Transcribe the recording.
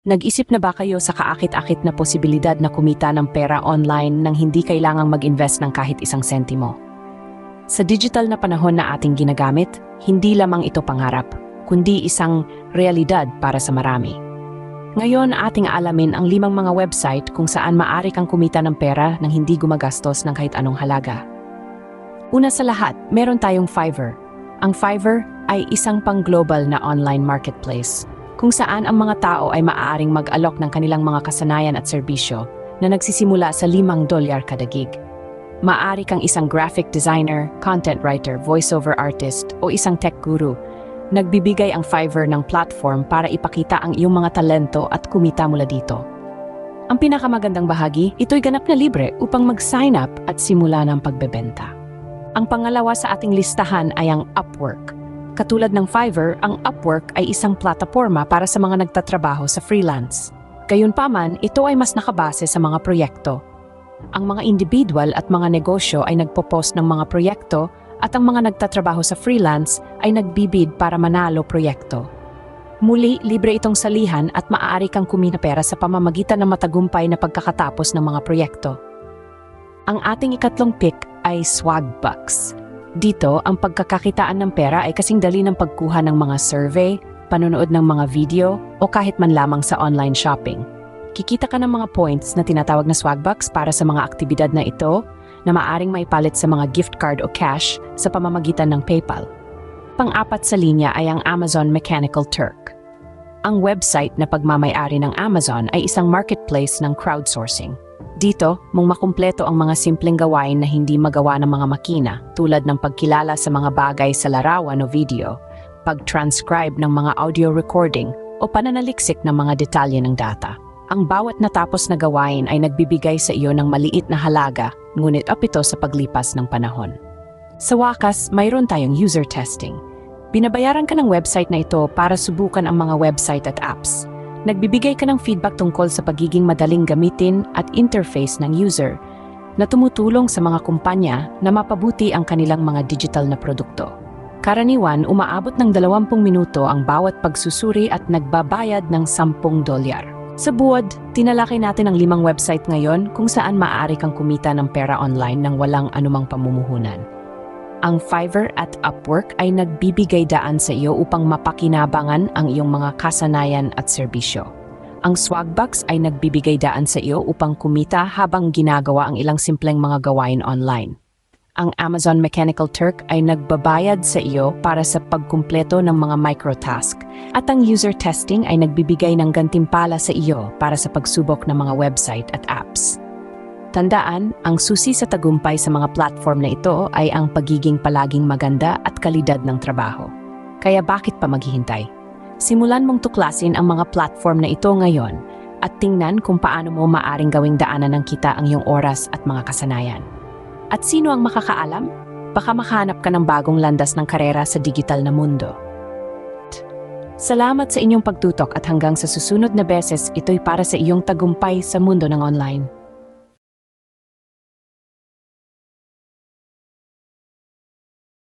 Nag-isip na ba kayo sa kaakit-akit na posibilidad na kumita ng pera online nang hindi kailangang mag-invest ng kahit isang sentimo? Sa digital na panahon na ating ginagamit, hindi lamang ito pangarap, kundi isang realidad para sa marami. Ngayon, ating alamin ang 5 mga website kung saan maaari kang kumita ng pera nang hindi gumagastos ng kahit anong halaga. Una sa lahat, meron tayong Fiverr. Ang Fiverr ay isang pang-global na online marketplace kung saan ang mga tao ay maaaring mag-alok ng kanilang mga kasanayan at serbisyo na nagsisimula sa $5 kada gig. Maaari kang isang graphic designer, content writer, voiceover artist o isang tech guru. Nagbibigay ang Fiverr ng platform para ipakita ang iyong mga talento at kumita mula dito. Ang pinakamagandang bahagi, ito'y ganap na libre upang mag-sign up at simula ng pagbebenta. Ang pangalawa sa ating listahan ay ang Upwork. Katulad ng Fiverr, ang Upwork ay isang plataporma para sa mga nagtatrabaho sa freelance. Gayunpaman, ito ay mas nakabase sa mga proyekto. Ang mga individual at mga negosyo ay nagpo-post ng mga proyekto at ang mga nagtatrabaho sa freelance ay nagbibid para manalo proyekto. Muli, libre itong salihan at maaari kang kumita pera sa pamamagitan ng matagumpay na pagkakatapos ng mga proyekto. Ang ating ikatlong pick ay Swagbucks. Dito, ang pagkakakitaan ng pera ay kasing dali ng pagkuha ng mga survey, panonood ng mga video, o kahit man lamang sa online shopping. Kikita ka ng mga points na tinatawag na Swagbucks para sa mga aktibidad na ito na maaring maipalit sa mga gift card o cash sa pamamagitan ng PayPal. Pang-apat sa linya ay ang Amazon Mechanical Turk. Ang website na pagmamay-ari ng Amazon ay isang marketplace ng crowdsourcing. Dito, mong makumpleto ang mga simpleng gawain na hindi magawa ng mga makina tulad ng pagkilala sa mga bagay sa larawan o video, pag-transcribe ng mga audio recording o pananaliksik ng mga detalye ng data. Ang bawat natapos na gawain ay nagbibigay sa iyo ng maliit na halaga, ngunit up ito sa paglipas ng panahon. Sa wakas, mayroon tayong user testing. Binabayaran ka ng website na ito para subukan ang mga website at apps. Nagbibigay ka ng feedback tungkol sa pagiging madaling gamitin at interface ng user na tumutulong sa mga kumpanya na mapabuti ang kanilang mga digital na produkto. Karaniwan, umaabot ng 20 minuto ang bawat pagsusuri at nagbabayad ng $10. Sa buod, tinalakay natin ang 5 website ngayon kung saan maaari kang kumita ng pera online nang walang anumang pamumuhunan. Ang Fiverr at Upwork ay nagbibigay daan sa iyo upang mapakinabangan ang iyong mga kasanayan at serbisyo. Ang Swagbucks ay nagbibigay daan sa iyo upang kumita habang ginagawa ang ilang simpleng mga gawain online. Ang Amazon Mechanical Turk ay nagbabayad sa iyo para sa pagkumpleto ng mga microtask. At ang user testing ay nagbibigay ng gantimpala sa iyo para sa pagsubok ng mga website at apps. Tandaan, ang susi sa tagumpay sa mga platform na ito ay ang pagiging palaging maganda at kalidad ng trabaho. Kaya bakit pa maghihintay? Simulan mong tuklasin ang mga platform na ito ngayon at tingnan kung paano mo maaring gawing daanan ng kita ang iyong oras at mga kasanayan. At sino ang makakaalam? Baka makahanap ka ng bagong landas ng karera sa digital na mundo. Salamat sa inyong pagtutok at hanggang sa susunod na beses, ito'y para sa iyong tagumpay sa mundo ng online.